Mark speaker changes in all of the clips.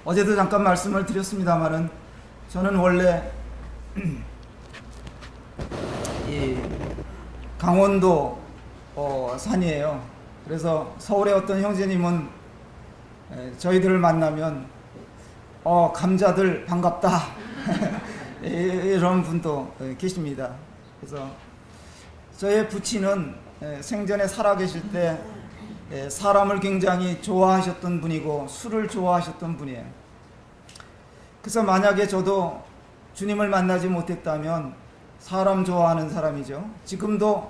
Speaker 1: 어제도 잠깐 말씀을 드렸습니다마는 저는 원래 이 강원도 산이에요. 그래서 서울의 어떤 형제님은 저희들을 만나면 감자들 반갑다 이런 분도 계십니다. 그래서 저의 부친은 생전에 살아계실 때 사람을 굉장히 좋아하셨던 분이고 술을 좋아하셨던 분이에요. 그래서 만약에 저도 주님을 만나지 못했다면 사람 좋아하는 사람이죠. 지금도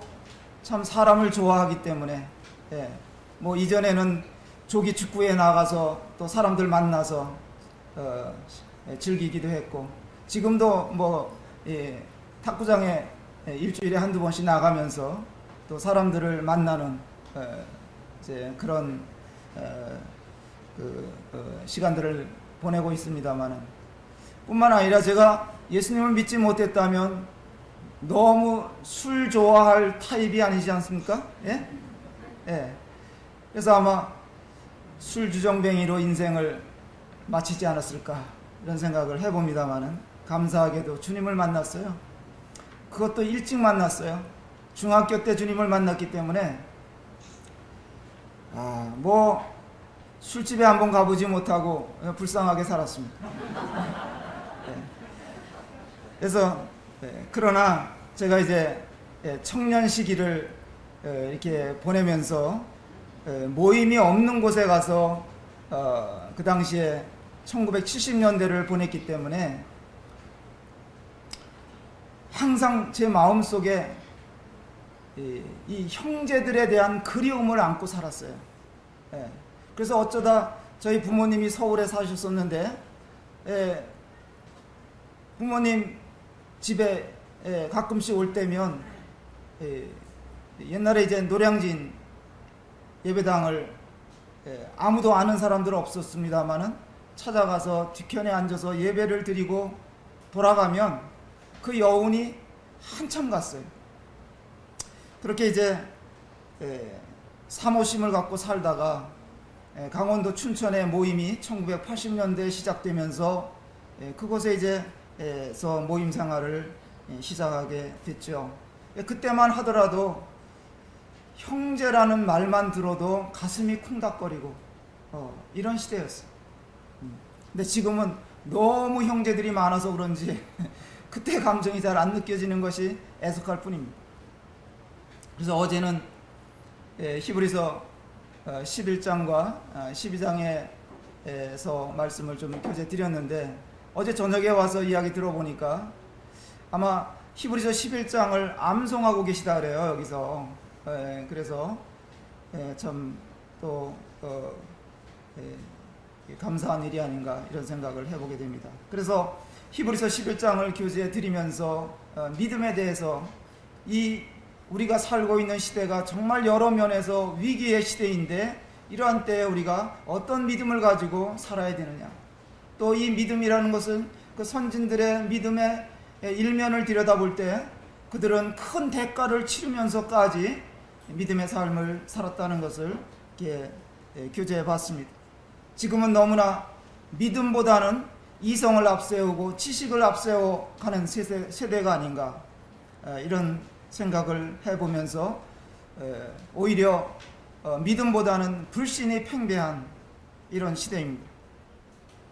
Speaker 1: 참 사람을 좋아하기 때문에 뭐 이전에는 조기 축구에 나가서 또 사람들 만나서 즐기기도 했고, 지금도 뭐 탁구장에 일주일에 한두 번씩 나가면서 또 사람들을 만나는 이제 그런 시간들을 보내고 있습니다만은, 뿐만 아니라 제가 예수님을 믿지 못했다면 너무 술 좋아할 타입이 아니지 않습니까? 예? 그래서 아마 술주정뱅이로 인생을 마치지 않았을까 이런 생각을 해봅니다만은, 감사하게도 주님을 만났어요. 그것도 일찍 만났어요. 중학교 때 주님을 만났기 때문에 뭐 술집에 한번 가보지 못하고 불쌍하게 살았습니다. 그래서 그러나 제가 이제 청년 시기를 이렇게 보내면서 모임이 없는 곳에 가서 그 당시에 1970년대를 보냈기 때문에 항상 제 마음속에 이 형제들에 대한 그리움을 안고 살았어요. 그래서 어쩌다 저희 부모님이 서울에 사셨었는데 부모님 집에 가끔씩 올 때면 옛날에 이제 노량진 예배당을 아무도 아는 사람들 없었습니다만은 찾아가서 뒤편에 앉아서 예배를 드리고 돌아가면 그 여운이 한참 갔어요. 그렇게 이제 사모심을 갖고 살다가 강원도 춘천의 모임이 1980년대에 시작되면서 그곳에 이제 모임 생활을 시작하게 됐죠. 그때만 하더라도 형제라는 말만 들어도 가슴이 쿵닥거리고 이런 시대였어요. 근데 지금은 너무 형제들이 많아서 그런지 그때 감정이 잘 안 느껴지는 것이 애석할 뿐입니다. 그래서 어제는 히브리서 11장과 12장에서 말씀을 좀 교재 드렸는데, 어제 저녁에 와서 이야기 들어보니까 아마 히브리서 11장을 암송하고 계시다 그래요, 여기서. 그래서 참 또 감사한 일이 아닌가 이런 생각을 해보게 됩니다. 그래서 히브리서 11장을 교재에 드리면서 믿음에 대해서 우리가 살고 있는 시대가 정말 여러 면에서 위기의 시대인데, 이러한 때에 우리가 어떤 믿음을 가지고 살아야 되느냐, 또 이 믿음이라는 것은 그 선진들의 믿음의 일면을 들여다볼 때 그들은 큰 대가를 치르면서까지 믿음의 삶을 살았다는 것을 이렇게 교제해 봤습니다. 지금은 너무나 믿음보다는 이성을 앞세우고 지식을 앞세워 가는 세대가 아닌가 이런 생각을 해보면서 오히려 믿음보다는 불신이 팽배한 이런 시대입니다.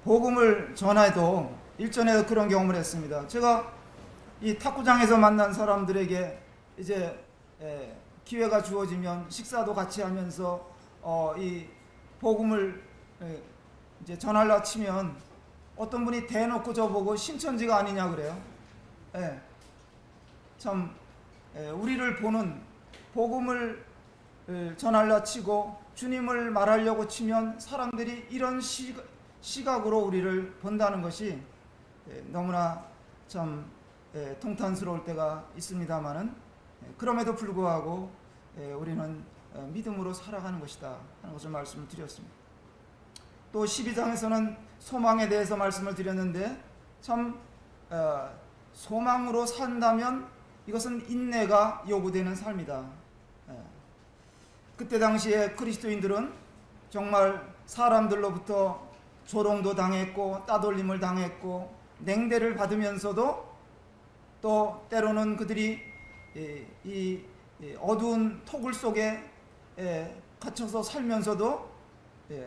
Speaker 1: 복음을 전해도 일전에도 그런 경험을 했습니다. 제가 이 탁구장에서 만난 사람들에게 이제 기회가 주어지면 식사도 같이 하면서 이 복음을 이제 전하려 치면 어떤 분이 대놓고 저보고 신천지가 아니냐 그래요. 참 우리를 보는, 복음을 전하려 치고 주님을 말하려고 치면 사람들이 이런 시각으로 우리를 본다는 것이 너무나 참 통탄스러울 때가 있습니다마는, 그럼에도 불구하고 우리는 믿음으로 살아가는 것이다 하는 것을 말씀을 드렸습니다. 또 12장에서는 소망에 대해서 말씀을 드렸는데, 참 소망으로 산다면 이것은 인내가 요구되는 삶이다. 그때 당시에 그리스도인들은 정말 사람들로부터 조롱도 당했고 따돌림을 당했고 냉대를 받으면서도 또 때로는 그들이 이 어두운 토굴 속에 갇혀서 살면서도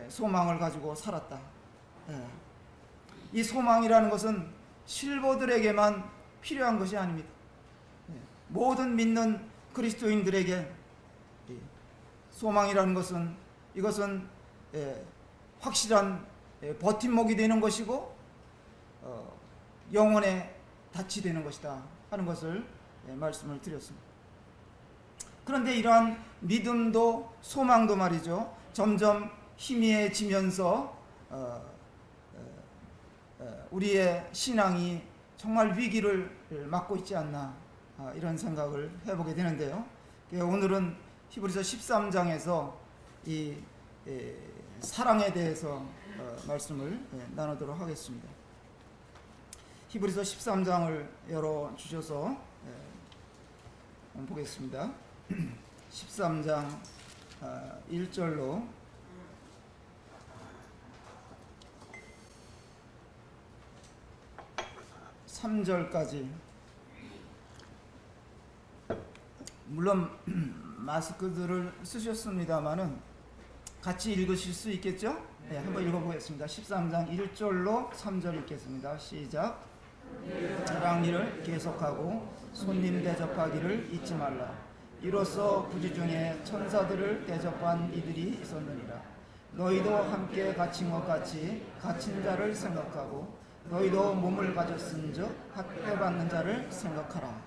Speaker 1: 소망을 가지고 살았다. 이 소망이라는 것은 실버들에게만 필요한 것이 아닙니다. 모든 믿는 그리스도인들에게 소망이라는 것은 이것은 확실한 버팀목이 되는 것이고 영혼의 닻이 되는 것이다 하는 것을 말씀을 드렸습니다. 그런데 이러한 믿음도 소망도 말이죠, 점점 희미해지면서 우리의 신앙이 정말 위기를 맞고 있지 않나, 이런 생각을 해보게 되는데요. 오늘은 히브리서 13장에서 이 사랑에 대해서 말씀을 나누도록 하겠습니다. 히브리서 13장을 열어주셔서 보겠습니다. 13장 1절로 3절까지, 물론 마스크들을 쓰셨습니다마는 같이 읽으실 수 있겠죠? 네, 한번 읽어보겠습니다. 13장 1절로 3절 읽겠습니다. 시작. 사랑 일을 계속하고 손님 대접하기를 잊지 말라. 이로써 부지 중에 천사들을 대접한 이들이 있었느니라. 너희도 함께 갇힌 것 같이 갇힌 자를 생각하고 너희도 몸을 가졌은즉 학대받는 자를 생각하라.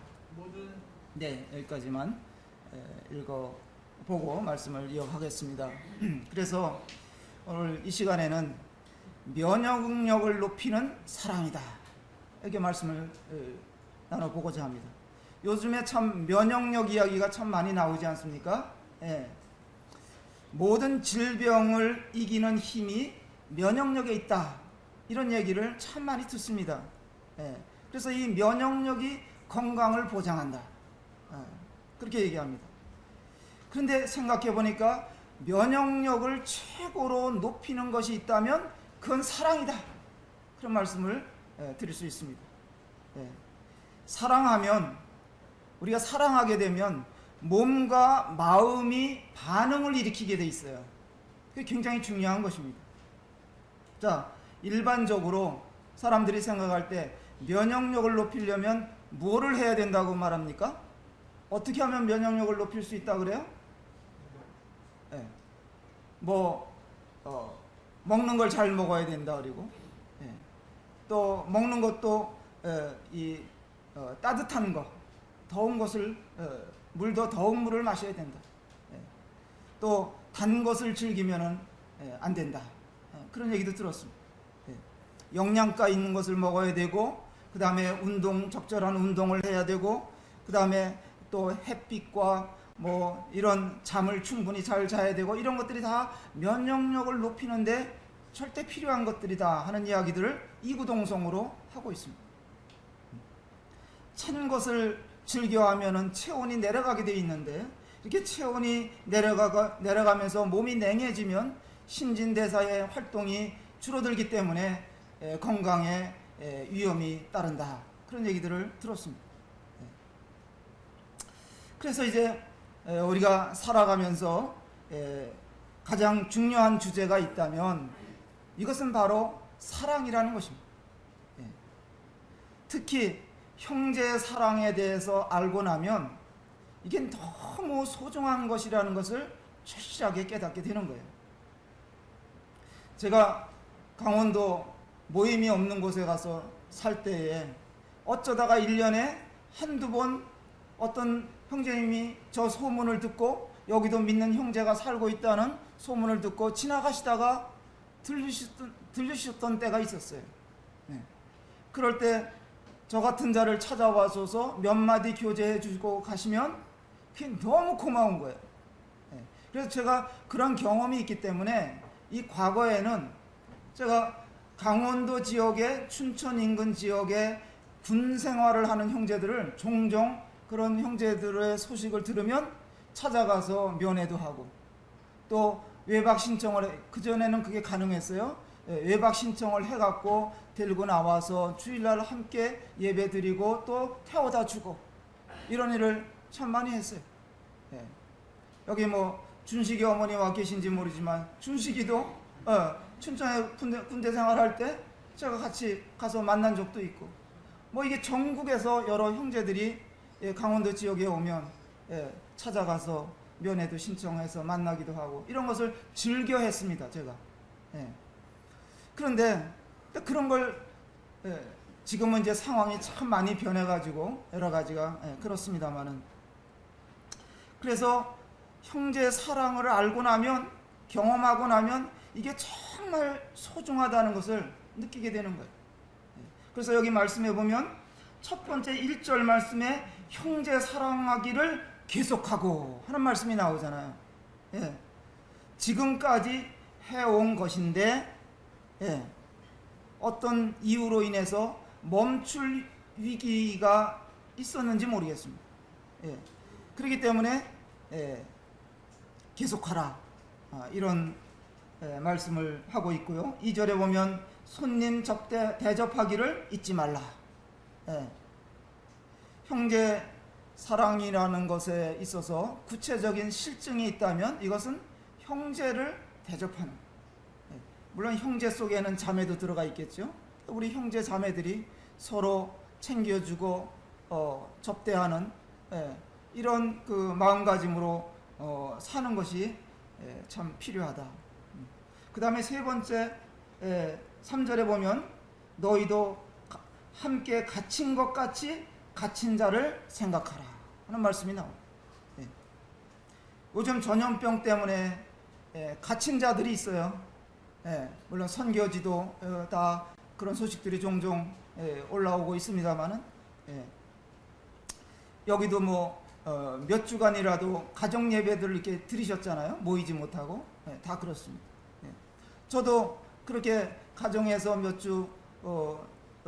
Speaker 1: 네, 여기까지만 읽어보고 말씀을 이어가겠습니다. 그래서 오늘 이 시간에는 면역력을 높이는 사랑이다, 이렇게 말씀을 나눠보고자 합니다. 요즘에 참 면역력 이야기가 참 많이 나오지 않습니까? 모든 질병을 이기는 힘이 면역력에 있다, 이런 얘기를 참 많이 듣습니다. 그래서 이 면역력이 건강을 보장한다, 그렇게 얘기합니다. 그런데 생각해 보니까 면역력을 최고로 높이는 것이 있다면 그건 사랑이다, 그런 말씀을 드릴 수 있습니다. 사랑하면, 우리가 사랑하게 되면 몸과 마음이 반응을 일으키게 돼 있어요. 그게 굉장히 중요한 것입니다. 자, 일반적으로 사람들이 생각할 때 면역력을 높이려면 뭐를 해야 된다고 말합니까? 어떻게 하면 면역력을 높일 수 있다 그래요? 먹는 걸 잘 먹어야 된다 그리고, 또 먹는 것도 따뜻한 거, 더운 것을 물도 더운 물을 마셔야 된다. 또 단 것을 즐기면은 안 된다. 그런 얘기도 들었습니다. 영양가 있는 것을 먹어야 되고, 그 다음에 적절한 운동을 해야 되고, 그 다음에 또 햇빛과 이런 잠을 충분히 잘 자야 되고, 이런 것들이 다 면역력을 높이는데 절대 필요한 것들이다 하는 이야기들을 이구동성으로 하고 있습니다. 찬 것을 즐겨하면은 체온이 내려가게 돼 있는데, 이렇게 체온이 내려가면서 몸이 냉해지면 신진대사의 활동이 줄어들기 때문에 건강에 위험이 따른다, 그런 얘기들을 들었습니다. 그래서 이제 우리가 살아가면서 가장 중요한 주제가 있다면 이것은 바로 사랑이라는 것입니다. 특히 형제의 사랑에 대해서 알고 나면 이게 너무 소중한 것이라는 것을 절실하게 깨닫게 되는 거예요. 제가 강원도 모임이 없는 곳에 가서 살 때에 어쩌다가 1년에 한두 번 어떤 형제님이 저 소문을 듣고, 여기도 믿는 형제가 살고 있다는 소문을 듣고 지나가시다가 들리셨던 때가 있었어요. 그럴 때 저 같은 자를 찾아와줘서 몇 마디 교제해 주고 가시면 그게 너무 고마운 거예요. 그래서 제가 그런 경험이 있기 때문에 이 과거에는 제가 강원도 지역에, 춘천 인근 지역에 군 생활을 하는 형제들을 종종, 그런 형제들의 소식을 들으면 찾아가서 면회도 하고, 또 외박 신청을 그전에는 그게 가능했어요. 외박 신청을 해갖고 데리고 나와서 주일날 함께 예배 드리고 또 태워다 주고 이런 일을 참 많이 했어요. 예. 여기 뭐 준식이 어머니와 계신지 모르지만 준식이도 춘천에 군대 생활할 때 제가 같이 가서 만난 적도 있고, 뭐 이게 전국에서 여러 형제들이 강원도 지역에 오면 찾아가서 면회도 신청해서 만나기도 하고 이런 것을 즐겨 했습니다, 제가. 그런데 그런 걸 지금은 이제 상황이 참 많이 변해가지고 여러 가지가 그렇습니다만은, 그래서 형제 사랑을 알고 나면, 경험하고 나면 이게 정말 소중하다는 것을 느끼게 되는 거예요. 그래서 여기 말씀해 보면 첫 번째 1절 말씀에 형제 사랑하기를 계속하고 하는 말씀이 나오잖아요. 지금까지 해온 것인데 어떤 이유로 인해서 멈출 위기가 있었는지 모르겠습니다. 그렇기 때문에 계속하라, 이런 말씀을 하고 있고요. 2절에 보면 손님 대접하기를 잊지 말라. 형제 사랑이라는 것에 있어서 구체적인 실증이 있다면 이것은 형제를 대접하는, 물론 형제 속에는 자매도 들어가 있겠죠. 우리 형제 자매들이 서로 챙겨주고 접대하는 이런 그 마음가짐으로 사는 것이 참 필요하다. 그 다음에 세 번째 3절에 보면 너희도 함께 갇힌 것 같이 갇힌 자를 생각하라 하는 말씀이 나옵니다. 요즘 전염병 때문에 갇힌 자들이 있어요. 물론 선교지도 다 그런 소식들이 종종 올라오고 있습니다만은, 여기도 뭐 몇 주간이라도 가정 예배들을 이렇게 드리셨잖아요. 모이지 못하고. 다 그렇습니다. 저도 그렇게 가정에서 몇 주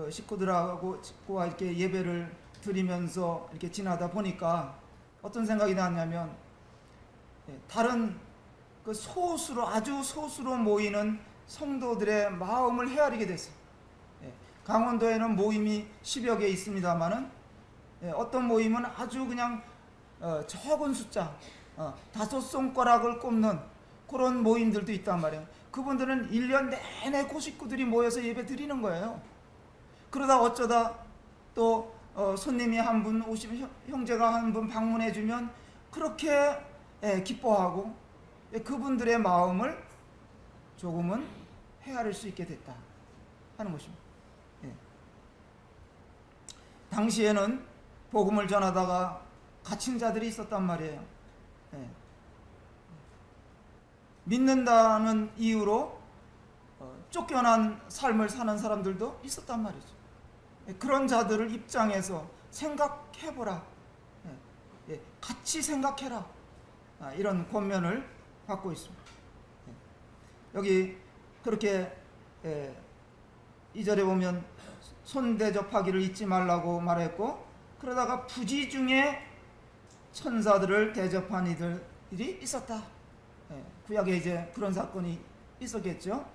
Speaker 1: 식구들하고 이렇게 예배를 드리면서 이렇게 지나다 보니까 어떤 생각이 났냐면, 다른 그 소수로, 아주 소수로 모이는 성도들의 마음을 헤아리게 됐어요. 강원도에는 모임이 10여 개 있습니다만은, 어떤 모임은 아주 그냥 적은 숫자, 5손가락을 꼽는 그런 모임들도 있단 말이에요. 그분들은 1년 내내 그 식구들이 모여서 예배 드리는 거예요. 그러다 어쩌다 또 손님이 한 분 오시면, 형제가 한 분 방문해 주면 그렇게 기뻐하고 그분들의 마음을 조금은 헤아릴 수 있게 됐다 하는 것입니다. 당시에는 복음을 전하다가 갇힌 자들이 있었단 말이에요. 믿는다는 이유로 쫓겨난 삶을 사는 사람들도 있었단 말이죠. 그런 자들을 입장에서 생각해보라, 같이 생각해라, 이런 권면을 받고 있습니다. 여기 그렇게 2절에 보면 손 대접하기를 잊지 말라고 말했고, 그러다가 부지 중에 천사들을 대접한 이들이 있었다. 구약에 이제 그런 사건이 있었겠죠.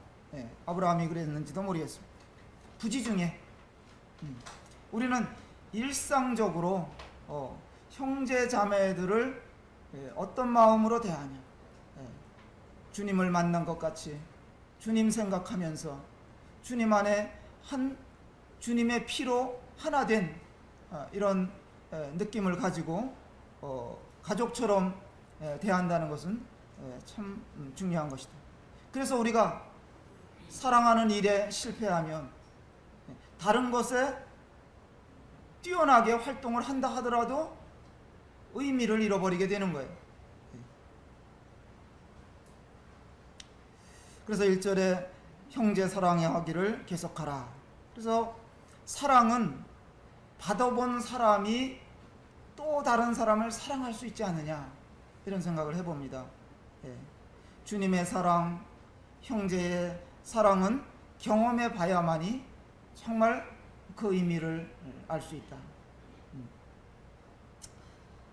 Speaker 1: 아브라함이 그랬는지도 모르겠습니다. 부지 중에 우리는 일상적으로 형제 자매들을 어떤 마음으로 대하냐, 주님을 만난 것 같이 주님 생각하면서 주님 안에 주님의 피로 하나 된 이런 느낌을 가지고 가족처럼 대한다는 것은 참 중요한 것이다. 그래서 우리가 사랑하는 일에 실패하면 다른 것에 뛰어나게 활동을 한다 하더라도 의미를 잃어버리게 되는 거예요. 그래서 1절에 형제 사랑하기를 계속하라. 그래서 사랑은 받아본 사람이 또 다른 사람을 사랑할 수 있지 않느냐, 이런 생각을 해봅니다. 주님의 사랑, 형제의 사랑은 경험해 봐야만이 정말 그 의미를 알 수 있다.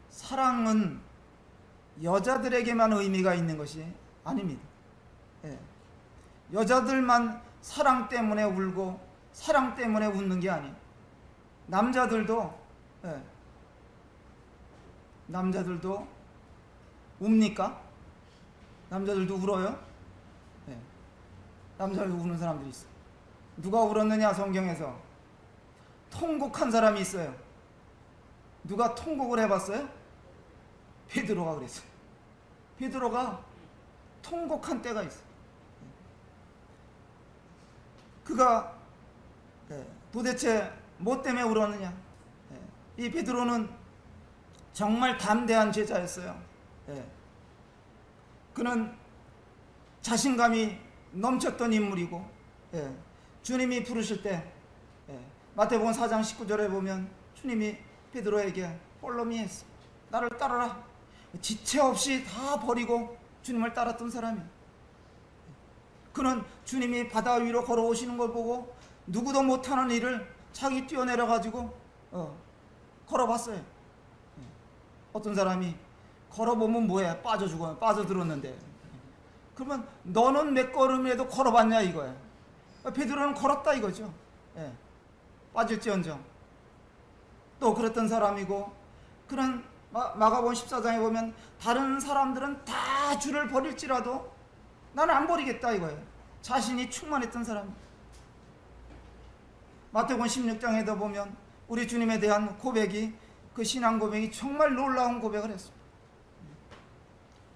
Speaker 1: 사랑은 여자들에게만 의미가 있는 것이 아닙니다. 여자들만 사랑 때문에 울고 사랑 때문에 웃는 게 아니에요. 남자들도 남자들도 웁니까? 남자들도 울어요? 남자들도 우는 사람들이 있어요. 누가 울었느냐? 성경에서 통곡한 사람이 있어요. 누가 통곡을 해봤어요? 베드로가 그랬어요. 베드로가 통곡한 때가 있어요. 그가 도대체 뭐 때문에 울었느냐? 이 베드로는 정말 담대한 제자였어요. 그는 자신감이 넘쳤던 인물이고, 주님이 부르실 때 마태복음 4장 19절에 보면 주님이 베드로에게 폴로미에스, 나를 따르라. 지체 없이 다 버리고 주님을 따랐던 사람이에요. 그는 주님이 바다 위로 걸어오시는 걸 보고 누구도 못하는 일을 자기 뛰어내려 가지고 걸어봤어요. 어떤 사람이 걸어보면 뭐해? 빠져 죽어요. 빠져들었는데. 그러면 너는 몇 걸음이라도 걸어봤냐 이거예요. 베드로는 걸었다 이거죠. 빠질지언정. 또 그랬던 사람이고, 그는 마가복음 14장에 보면 다른 사람들은 다 주를 버릴지라도 나는 안 버리겠다 이거예요. 자신이 충만했던 사람. 마태복음 16장에도 보면 우리 주님에 대한 고백이, 그 신앙 고백이 정말 놀라운 고백을 했습니다.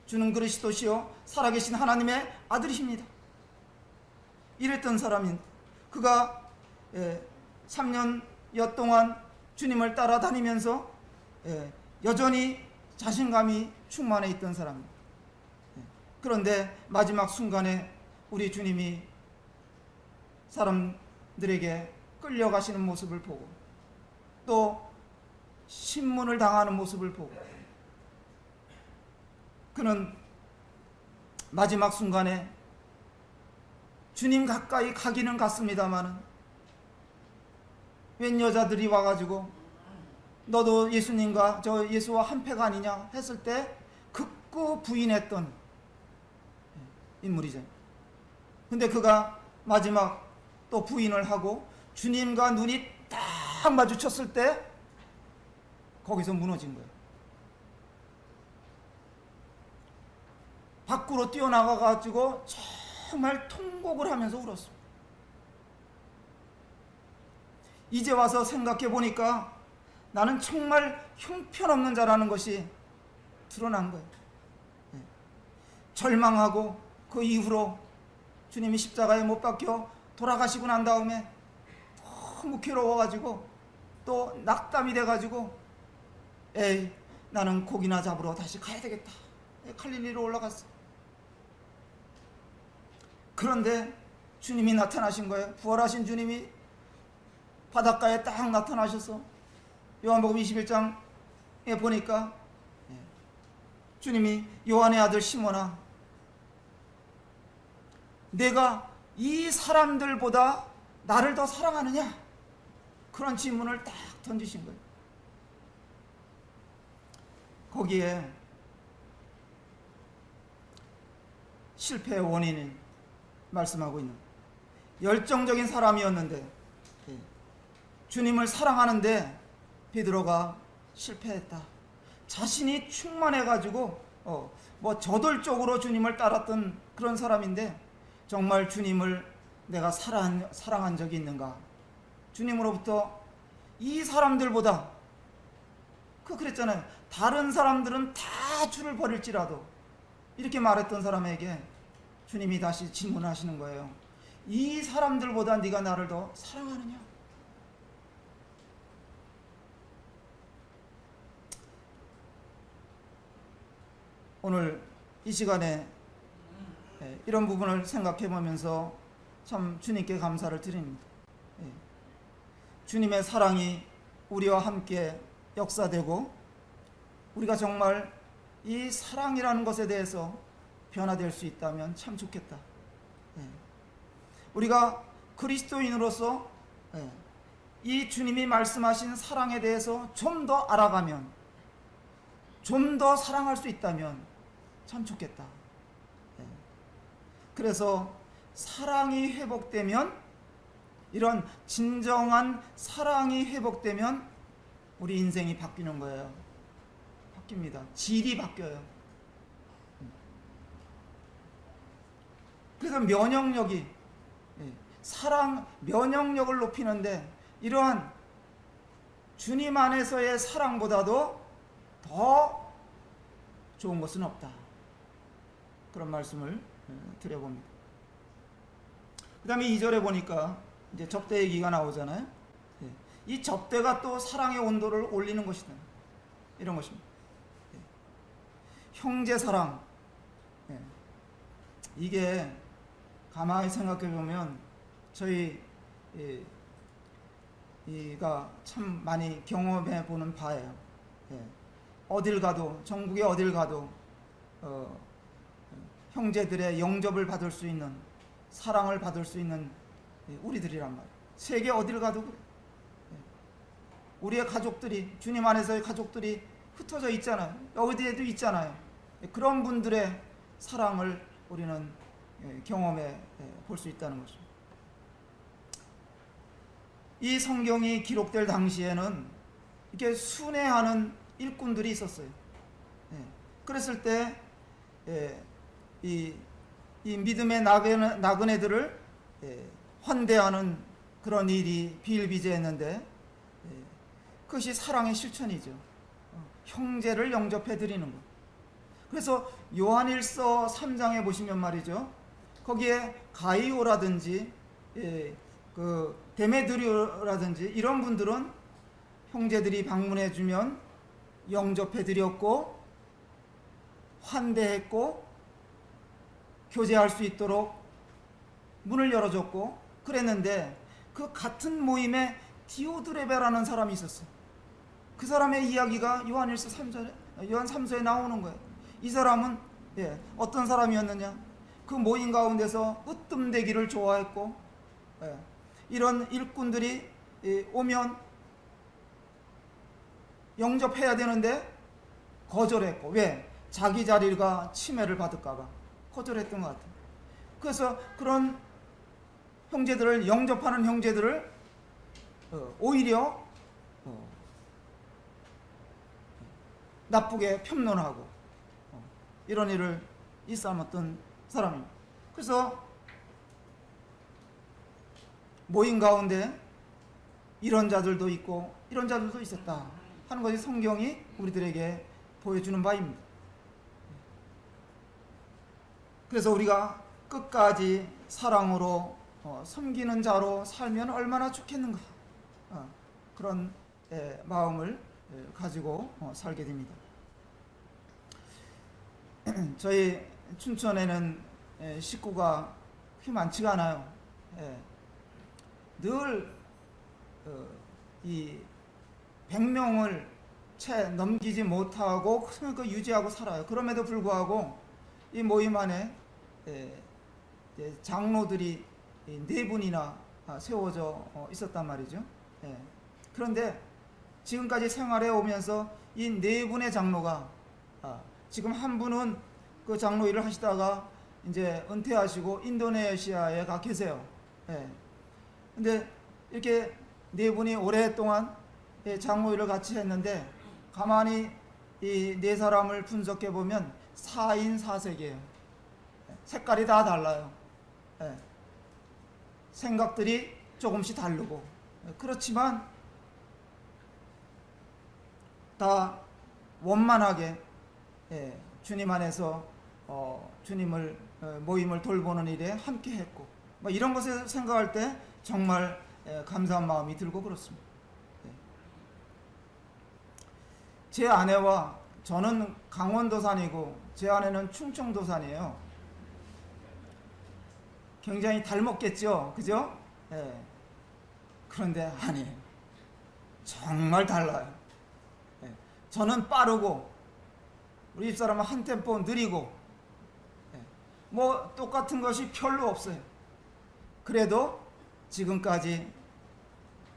Speaker 1: 주는 그리스도시요 살아계신 하나님의 아들이십니다. 이랬던 사람인 그가 3년여 동안 주님을 따라다니면서 여전히 자신감이 충만해 있던 사람입니다. 그런데 마지막 순간에 우리 주님이 사람들에게 끌려가시는 모습을 보고, 또 신문을 당하는 모습을 보고, 그는 마지막 순간에 주님 가까이 가기는 갔습니다마는 웬 여자들이 와가지고 너도 예수님과 저 예수와 한패가 아니냐 했을 때 극구 부인했던 인물이죠. 근데 그가 마지막 또 부인을 하고 주님과 눈이 딱 마주쳤을 때 거기서 무너진 거예요. 밖으로 뛰어나가가지고 정말 통곡을 하면서 울었습니다. 이제 와서 생각해 보니까 나는 정말 형편없는 자라는 것이 드러난 거예요. 절망하고 그 이후로 주님이 십자가에 못 박혀 돌아가시고 난 다음에 너무 괴로워가지고 또 낙담이 돼가지고 에이 나는 고기나 잡으러 다시 가야 되겠다. 갈릴리로 올라갔어. 그런데 주님이 나타나신 거예요. 부활하신 주님이 바닷가에 딱 나타나셔서 요한복음 21장에 보니까 주님이 요한의 아들 시몬아, 내가 이 사람들보다 나를 더 사랑하느냐? 그런 질문을 딱 던지신 거예요. 거기에 실패의 원인을 말씀하고 있는, 열정적인 사람이었는데 주님을 사랑하는데 베드로가 실패했다. 자신이 충만해가지고 뭐 저돌적으로 주님을 따랐던 그런 사람인데 정말 주님을 내가 사랑한 적이 있는가? 주님으로부터 이 사람들보다 그랬잖아요. 다른 사람들은 다 주를 버릴지라도, 이렇게 말했던 사람에게 주님이 다시 질문하시는 거예요. 이 사람들보다 네가 나를 더 사랑하느냐? 오늘 이 시간에 이런 부분을 생각해 보면서 참 주님께 감사를 드립니다. 주님의 사랑이 우리와 함께 역사되고 우리가 정말 이 사랑이라는 것에 대해서 변화될 수 있다면 참 좋겠다. 우리가 그리스도인으로서 이 주님이 말씀하신 사랑에 대해서 좀 더 알아가면, 좀 더 사랑할 수 있다면 참 좋겠다. 그래서 사랑이 회복되면, 이런 진정한 사랑이 회복되면 우리 인생이 바뀌는 거예요. 바뀝니다. 질이 바뀌어요. 그래서 면역력이, 사랑, 면역력을 높이는데 이러한 주님 안에서의 사랑보다도 더 좋은 것은 없다. 그런 말씀을 드려봅니다. 그 다음에 2절에 보니까 이제 접대 얘기가 나오잖아요. 이 접대가 또 사랑의 온도를 올리는 것이다. 이런 것입니다. 형제 사랑. 이게 가만히 생각해 보면 저희가 참 많이 경험해 보는 바예요. 어딜 가도, 전국에 어딜 가도 형제들의 영접을 받을 수 있는, 사랑을 받을 수 있는 우리들이란 말이에요. 세계 어딜 가도 그래. 우리의 가족들이, 주님 안에서의 가족들이 흩어져 있잖아요. 어디에도 있잖아요. 그런 분들의 사랑을 우리는 경험해 볼 수 있다는 것입니다. 이 성경이 기록될 당시에는 이렇게 순회하는 일꾼들이 있었어요. 그랬을 때 이 믿음의 나그네들을 환대하는 그런 일이 비일비재했는데, 그것이 사랑의 실천이죠. 형제를 영접해 드리는 것. 그래서 요한일서 3장에 보시면 말이죠, 거기에 가이오라든지 그 데메드리오라든지 이런 분들은 형제들이 방문해 주면 영접해 드렸고 환대했고 교제할 수 있도록 문을 열어줬고 그랬는데, 그 같은 모임에 디오드레베라는 사람이 있었어요. 그 사람의 이야기가 요한 3서에 나오는 거예요. 이 사람은 어떤 사람이었느냐, 그 모임 가운데서 으뜸되기를 좋아했고, 이런 일꾼들이 오면 영접해야 되는데 거절했고, 왜? 자기 자리가 침해를 받을까봐 거절했던 것 같아요. 그래서 그런 형제들을, 영접하는 형제들을 오히려 나쁘게 편론하고 이런 일을 일삼았던 사람입니다. 그래서 모임 가운데 이런 자들도 있고 이런 자들도 있었다 하는 것이 성경이 우리들에게 보여주는 바입니다. 그래서 우리가 끝까지 사랑으로 섬기는 자로 살면 얼마나 좋겠는가, 그런 마음을 가지고 살게 됩니다. 저희 춘천에는 식구가 그렇게 많지가 않아요. 늘 이 100명을 채 넘기지 못하고 그 유지하고 살아요. 그럼에도 불구하고 이 모임 안에 장로들이 4분이나 세워져 있었단 말이죠. 그런데 지금까지 생활해 오면서 이 4분의 장로가, 지금 한 분은 그 장로 일을 하시다가 이제 은퇴하시고 인도네시아에 가 계세요. 근데 이렇게 4분이 오랫동안 장로 일을 같이 했는데, 가만히 이 4사람을 분석해 보면 4인 4색이에요. 색깔이 다 달라요. 생각들이 조금씩 다르고, 그렇지만 다 원만하게 주님 안에서 주님을 모임을 돌보는 일에 함께 했고, 뭐 이런 것을 생각할 때 정말 감사한 마음이 들고 그렇습니다. 제 아내와 저는 강원도산이고 제 아내는 충청도산이에요. 굉장히 닮았겠죠, 그죠? 그런데 아니에요. 정말 달라요. 저는 빠르고 우리 집사람은 한 템포 느리고, 뭐 똑같은 것이 별로 없어요. 그래도 지금까지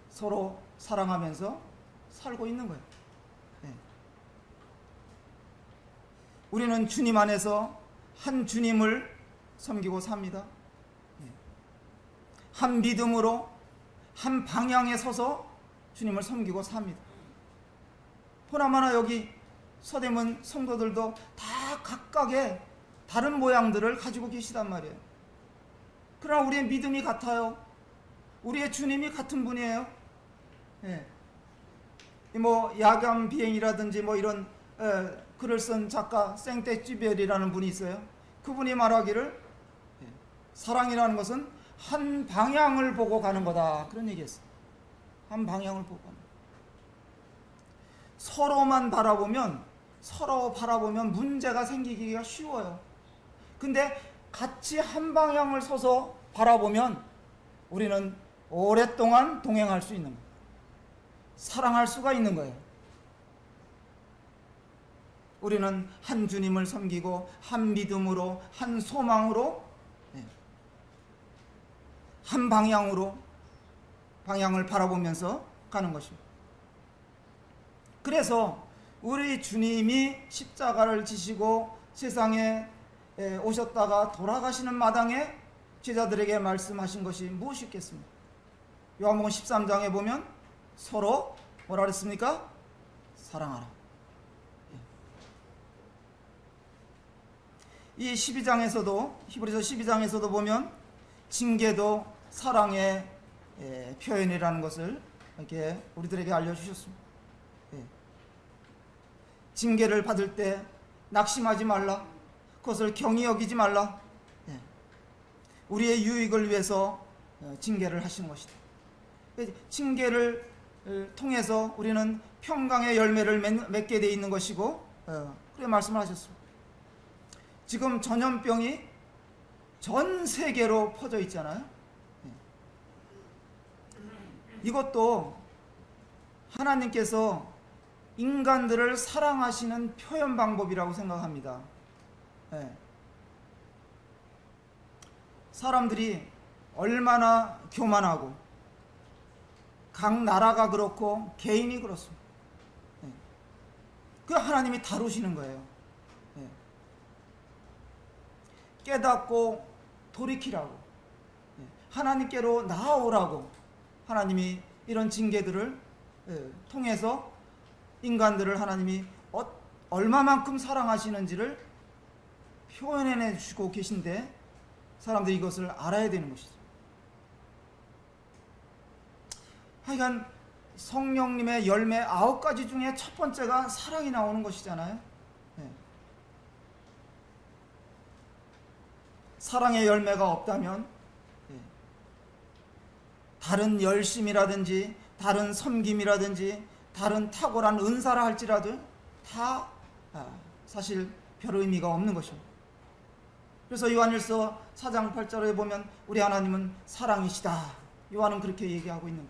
Speaker 1: 서로 사랑하면서 살고 있는 거예요. 우리는 주님 안에서 한 주님을 섬기고 삽니다. 한 믿음으로 한 방향에 서서 주님을 섬기고 삽니다. 보나마나 여기 서대문 성도들도 다 각각의 다른 모양들을 가지고 계시단 말이에요. 그러나 우리의 믿음이 같아요. 우리의 주님이 같은 분이에요. 예. 뭐 야간 비행이라든지 뭐 이런 글을 쓴 작가 생떼쥐벨이라는 분이 있어요. 그분이 말하기를 사랑이라는 것은 한 방향을 보고 가는 거다, 그런 얘기했어요. 한 방향을 보고 가는 거다. 서로 바라보면 문제가 생기기가 쉬워요. 근데 같이 한 방향을 서서 바라보면 우리는 오랫동안 동행할 수 있는 거예요. 사랑할 수가 있는 거예요. 우리는 한 주님을 섬기고 한 믿음으로 한 소망으로 한 방향으로 방향을 바라보면서 가는 것입니다. 그래서 우리 주님이 십자가를 지시고 세상에 오셨다가 돌아가시는 마당에 제자들에게 말씀하신 것이 무엇이 있겠습니까? 요한복음 13장에 보면 서로 뭐라 그랬습니까? 사랑하라. 이 12장에서도 히브리서 12장에서도 보면 징계도 사랑의 표현이라는 것을 이렇게 우리들에게 알려주셨습니다. 징계를 받을 때 낙심하지 말라. 그것을 경히 여기지 말라. 우리의 유익을 위해서 징계를 하신 것이다. 징계를 통해서 우리는 평강의 열매를 맺게 되어 있는 것이고, 그렇게 말씀을 하셨습니다. 지금 전염병이 전 세계로 퍼져 있잖아요. 이것도 하나님께서 인간들을 사랑하시는 표현 방법이라고 생각합니다. 사람들이 얼마나 교만하고 각 나라가 그렇고 개인이 그렇습니다. 그 하나님이 다루시는 거예요. 깨닫고 돌이키라고, 하나님께로 나아오라고 하나님이 이런 징계들을 통해서 인간들을 하나님이 얼마만큼 사랑하시는지를 표현해 주시고 계신데 사람들이 이것을 알아야 되는 것이죠. 하여간 성령님의 열매 9가지 중에 첫 번째가 사랑이 나오는 것이잖아요. 사랑의 열매가 없다면 다른 열심이라든지 다른 섬김이라든지 다른 탁월한 은사라 할지라도 다 사실 별 의미가 없는 것입니다. 그래서 요한일서 4장 8절에 보면 우리 하나님은 사랑이시다. 요한은 그렇게 얘기하고 있는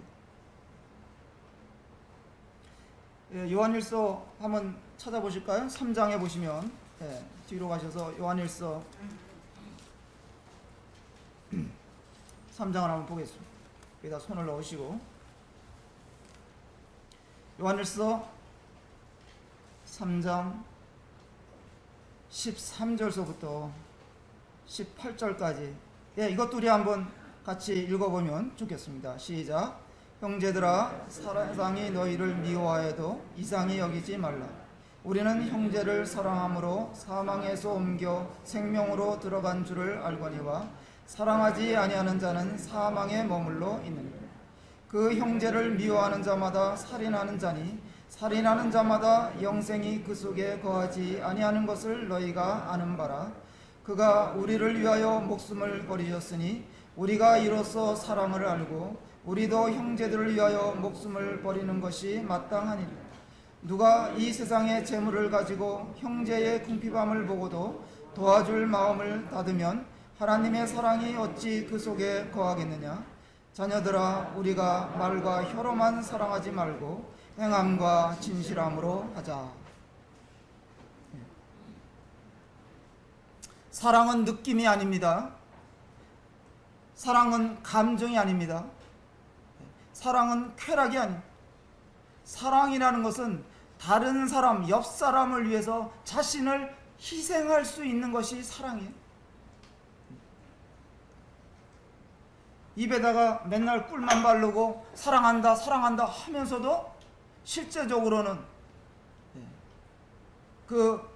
Speaker 1: 거예요. 요한일서 한번 찾아보실까요? 3장에 보시면 뒤로 가셔서 요한일서 3장을 한번 보겠습니다. 여기다 손을 넣으시고 요한일서 3장 13절서부터 18절까지 이것도 우리 한번 같이 읽어보면 좋겠습니다. 시작. 형제들아, 사랑이 너희를 미워하여도 이상히 여기지 말라. 우리는 형제를 사랑함으로 사망에서 옮겨 생명으로 들어간 줄을 알거니와 사랑하지 아니하는 자는 사망에 머물러 있느니라. 그 형제를 미워하는 자마다 살인하는 자니 살인하는 자마다 영생이 그 속에 거하지 아니하는 것을 너희가 아는 바라. 그가 우리를 위하여 목숨을 버리셨으니 우리가 이로써 사랑을 알고 우리도 형제들을 위하여 목숨을 버리는 것이 마땅하니라. 누가 이 세상의 재물을 가지고 형제의 궁핍함을 보고도 도와줄 마음을 닫으면 하나님의 사랑이 어찌 그 속에 거하겠느냐. 자녀들아, 우리가 말과 혀로만 사랑하지 말고 행함과 진실함으로 하자. 사랑은 느낌이 아닙니다. 사랑은 감정이 아닙니다. 사랑은 쾌락이 아닙니다. 사랑이라는 것은 다른 사람, 옆 사람을 위해서 자신을 희생할 수 있는 것이 사랑이에요. 입에다가 맨날 꿀만 바르고 사랑한다 사랑한다 하면서도 실제적으로는 그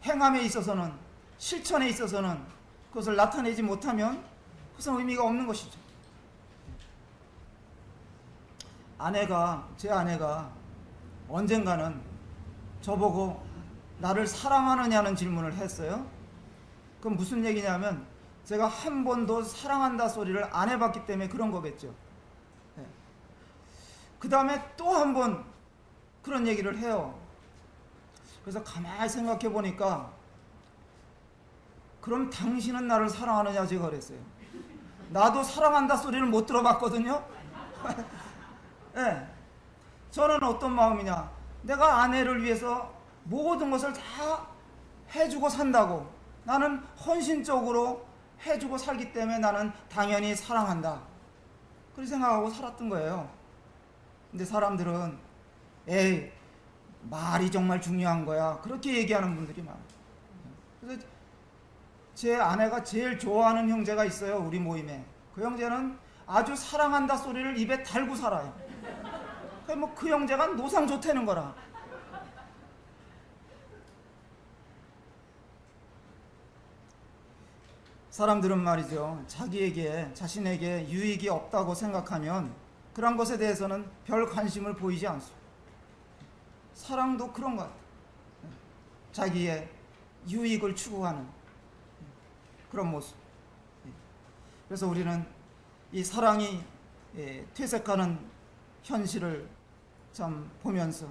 Speaker 1: 행함에 있어서는, 실천에 있어서는 그것을 나타내지 못하면 그것은 의미가 없는 것이죠. 제 아내가 언젠가는 저보고 나를 사랑하느냐는 질문을 했어요. 그건 무슨 얘기냐면 제가 한 번도 사랑한다 소리를 안 해봤기 때문에 그런 거겠죠. 그 다음에 또 한 번 그런 얘기를 해요. 그래서 가만히 생각해 보니까, 그럼 당신은 나를 사랑하느냐 제가 그랬어요. 나도 사랑한다 소리를 못 들어봤거든요. 네. 저는 어떤 마음이냐, 내가 아내를 위해서 모든 것을 다 해주고 산다고, 나는 헌신적으로 해주고 살기 때문에 나는 당연히 사랑한다, 그렇게 생각하고 살았던 거예요. 근데 사람들은 에이, 말이 정말 중요한 거야, 그렇게 얘기하는 분들이 많아요. 그래서 제 아내가 제일 좋아하는 형제가 있어요, 우리 모임에. 그 형제는 아주 사랑한다 소리를 입에 달고 살아요. 그 형제가 노상 좋다는 거라. 사람들은 말이죠, 자신에게 유익이 없다고 생각하면 그런 것에 대해서는 별 관심을 보이지 않습니다. 사랑도 그런 것 같아요. 자기의 유익을 추구하는 그런 모습. 그래서 우리는 이 사랑이 퇴색하는 현실을 참 보면서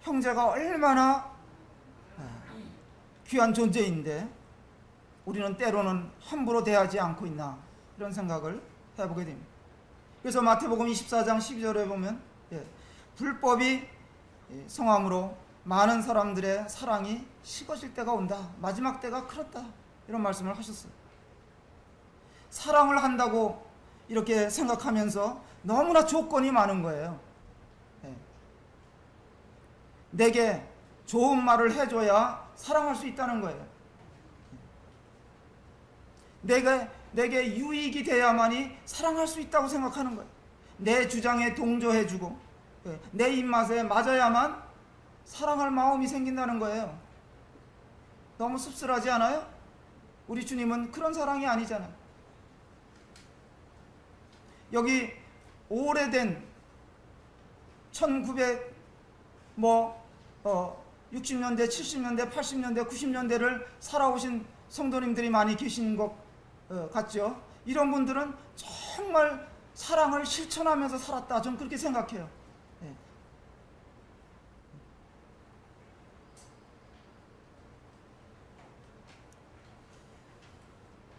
Speaker 1: 형제가 얼마나 귀한 존재인데 우리는 때로는 함부로 대하지 않고 있나, 이런 생각을 해보게 됩니다. 그래서 마태복음 24장 12절에 보면 불법이 성함으로 많은 사람들의 사랑이 식어질 때가 온다, 마지막 때가 그렇다, 이런 말씀을 하셨어요. 사랑을 한다고 이렇게 생각하면서 너무나 조건이 많은 거예요. 내게 좋은 말을 해줘야 사랑할 수 있다는 거예요. 내게 유익이 돼야만이 사랑할 수 있다고 생각하는 거예요. 내 주장에 동조해주고 내 입맛에 맞아야만 사랑할 마음이 생긴다는 거예요. 너무 씁쓸하지 않아요? 우리 주님은 그런 사랑이 아니잖아요. 여기 오래된 60년대, 70년대, 80년대, 90년대를 살아오신 성도님들이 많이 계신 것 같죠? 이런 분들은 정말 사랑을 실천하면서 살았다, 저는 그렇게 생각해요.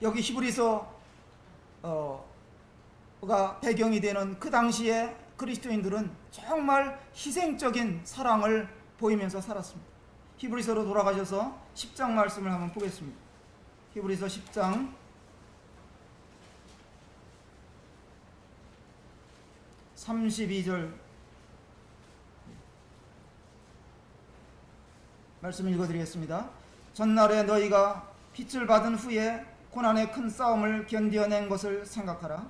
Speaker 1: 여기 히브리서가 배경이 되는 그 당시에 그리스도인들은 정말 희생적인 사랑을 보이면서 살았습니다. 히브리서로 돌아가셔서 10장 말씀을 한번 보겠습니다. 히브리서 10장 32절 말씀 읽어드리겠습니다. 전날에 너희가 빛을 받은 후에 고난의 큰 싸움을 견뎌낸 것을 생각하라.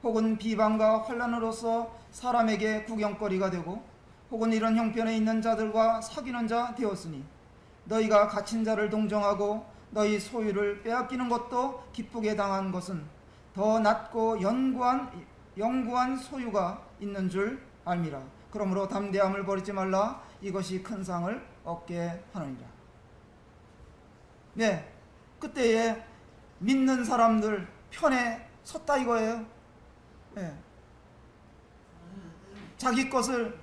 Speaker 1: 혹은 비방과 환난으로서 사람에게 구경거리가 되고 혹은 이런 형편에 있는 자들과 사귀는 자 되었으니 너희가 갇힌 자를 동정하고 너희 소유를 빼앗기는 것도 기쁘게 당한 것은 더 낫고 영구한 소유가 있는 줄 알미라. 그러므로 담대함을 버리지 말라. 이것이 큰 상을 얻게 하느니라. 네, 그때에 믿는 사람들 편에 섰다 이거예요. 네. 자기 것을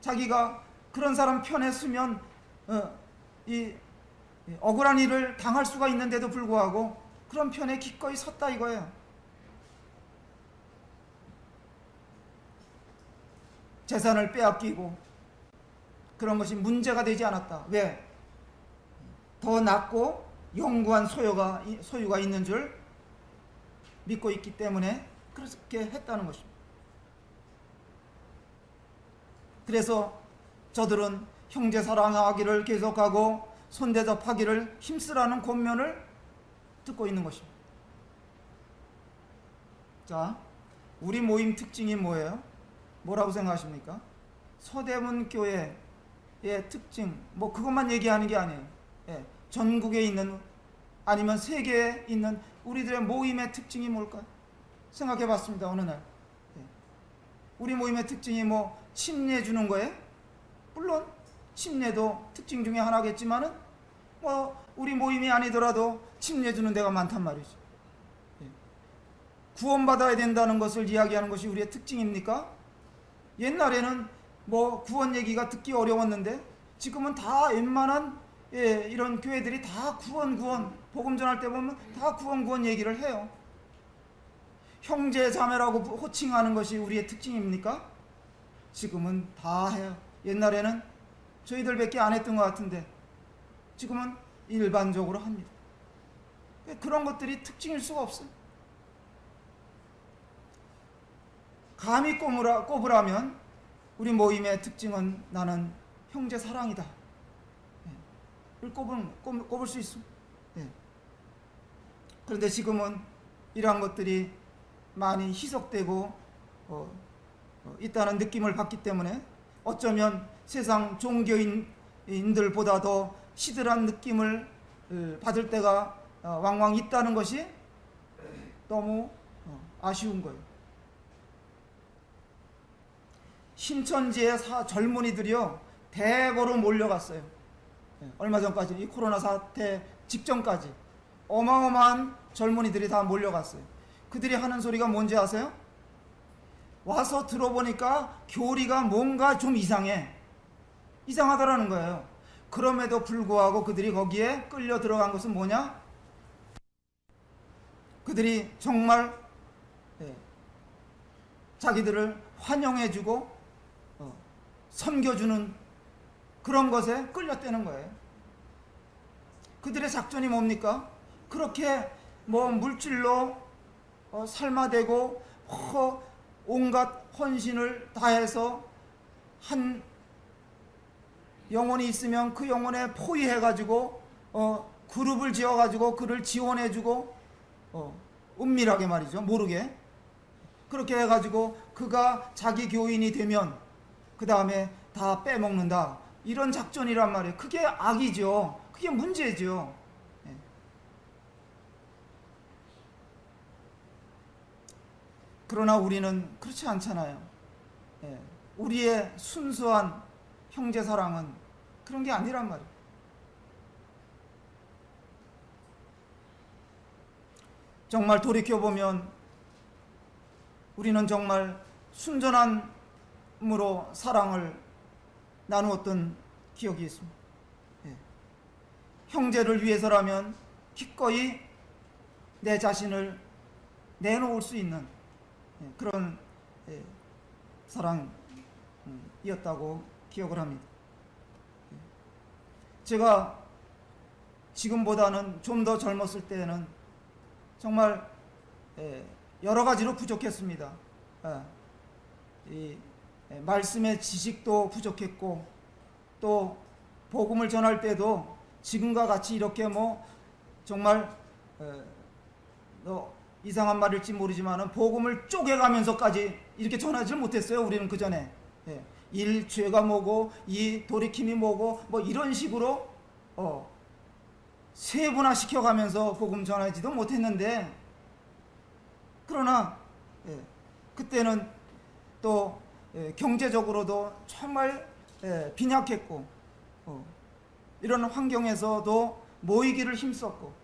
Speaker 1: 자기가 그런 사람 편에 서면 이 억울한 일을 당할 수가 있는데도 불구하고 그런 편에 기꺼이 섰다 이거예요. 재산을 빼앗기고 그런 것이 문제가 되지 않았다. 왜? 더 낫고 영구한 소유가 있는 줄 믿고 있기 때문에 그렇게 했다는 것입니다. 그래서 저들은 형제 사랑하기를 계속하고 손대접하기를 힘쓰라는 권면을 듣고 있는 것입니다. 자, 우리 모임 특징이 뭐예요? 뭐라고 생각하십니까? 서대문 교회의 특징, 뭐 그것만 얘기하는 게 아니에요. 예, 전국에 있는 아니면 세계에 있는 우리들의 모임의 특징이 뭘까요? 생각해 봤습니다. 어느 날. 예. 우리 모임의 특징이 뭐 침례 주는 거예요? 물론 침례도 특징 중에 하나겠지만은 뭐 우리 모임이 아니더라도 침례 주는 데가 많단 말이죠. 예. 구원받아야 된다는 것을 이야기하는 것이 우리의 특징입니까? 옛날에는 뭐 구원 얘기가 듣기 어려웠는데 지금은 다 웬만한 이런 교회들이 다 구원 복음 전할 때 보면 다 구원 얘기를 해요. 형제 자매라고 호칭하는 것이 우리의 특징입니까? 지금은 다 해요. 옛날에는 저희들밖에 안 했던 것 같은데 지금은 일반적으로 합니다. 그런 것들이 특징일 수가 없어요. 감히 꼽으라면 우리 모임의 특징은 나는 형제 사랑이다. 꼽을 수 있어. 그런데 지금은 이러한 것들이 많이 희석되고 있다는 느낌을 받기 때문에 어쩌면 세상 종교인들보다 더 시들한 느낌을 받을 때가 왕왕 있다는 것이 너무 아쉬운 거예요. 신천지의 젊은이들이요 대거로 몰려갔어요. 얼마 전까지 이 코로나 사태 직전까지 어마어마한 젊은이들이 다 몰려갔어요. 그들이 하는 소리가 뭔지 아세요? 와서 들어보니까 교리가 뭔가 좀 이상하더라는 거예요. 그럼에도 불구하고 그들이 거기에 끌려 들어간 것은 뭐냐? 그들이 정말 자기들을 환영해주고 섬겨주는 그런 것에 끌렸다는 거예요. 그들의 작전이 뭡니까? 그렇게 뭐 물질로 삶아대고 온갖 헌신을 다해서 한 영혼이 있으면 그 영혼에 포위해가지고 그룹을 지어가지고 그를 지원해주고 은밀하게 말이죠. 모르게 그렇게 해가지고 그가 자기 교인이 되면 그 다음에 다 빼먹는다. 이런 작전이란 말이에요. 그게 악이죠. 그게 문제죠. 그러나 우리는 그렇지 않잖아요. 우리의 순수한 형제사랑은 그런 게 아니란 말이에요. 정말 돌이켜보면 우리는 정말 순전함으로 사랑을 나누었던 기억이 있습니다. 형제를 위해서라면 기꺼이 내 자신을 내놓을 수 있는 그런 사랑이었다고 기억을 합니다. 제가 지금보다는 좀 더 젊었을 때는 정말 여러 가지로 부족했습니다. 이 말씀의 지식도 부족했고 또 복음을 전할 때도 지금과 같이 이렇게 뭐 정말 이상한 말일지 모르지만 복음을 쪼개가면서까지 이렇게 전하지 못했어요. 우리는 그 전에 일 죄가 뭐고 이 돌이킴이 뭐고 뭐 이런 식으로 세분화 시켜가면서 복음 전하지도 못했는데 그러나 그때는 또 경제적으로도 정말 빈약했고 이런 환경에서도 모이기를 힘썼고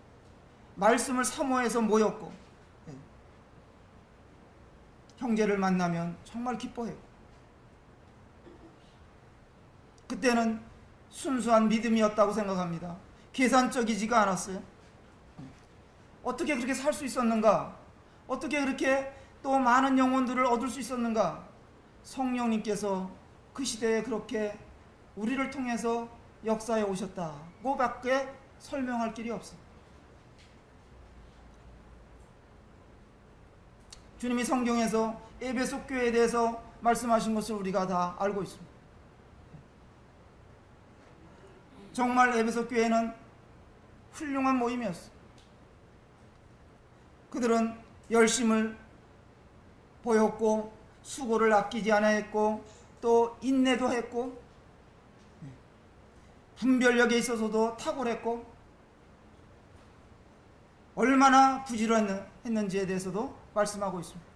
Speaker 1: 말씀을 사모해서 모였고 형제를 만나면 정말 기뻐했고 그때는 순수한 믿음이었다고 생각합니다. 계산적이지가 않았어요. 어떻게 그렇게 살 수 있었는가? 어떻게 그렇게 또 많은 영혼들을 얻을 수 있었는가? 성령님께서 그 시대에 그렇게 우리를 통해서 역사에 오셨다고 밖에 설명할 길이 없어요. 주님이 성경에서 에베소 교회에 대해서 말씀하신 것을 우리가 다 알고 있습니다. 정말 에베소 교회는 훌륭한 모임이었어요. 그들은 열심을 보였고, 수고를 아끼지 않았고, 또 인내도 했고, 분별력에 있어서도 탁월했고, 얼마나 부지런했는지에 대해서도 말씀하고 있습니다.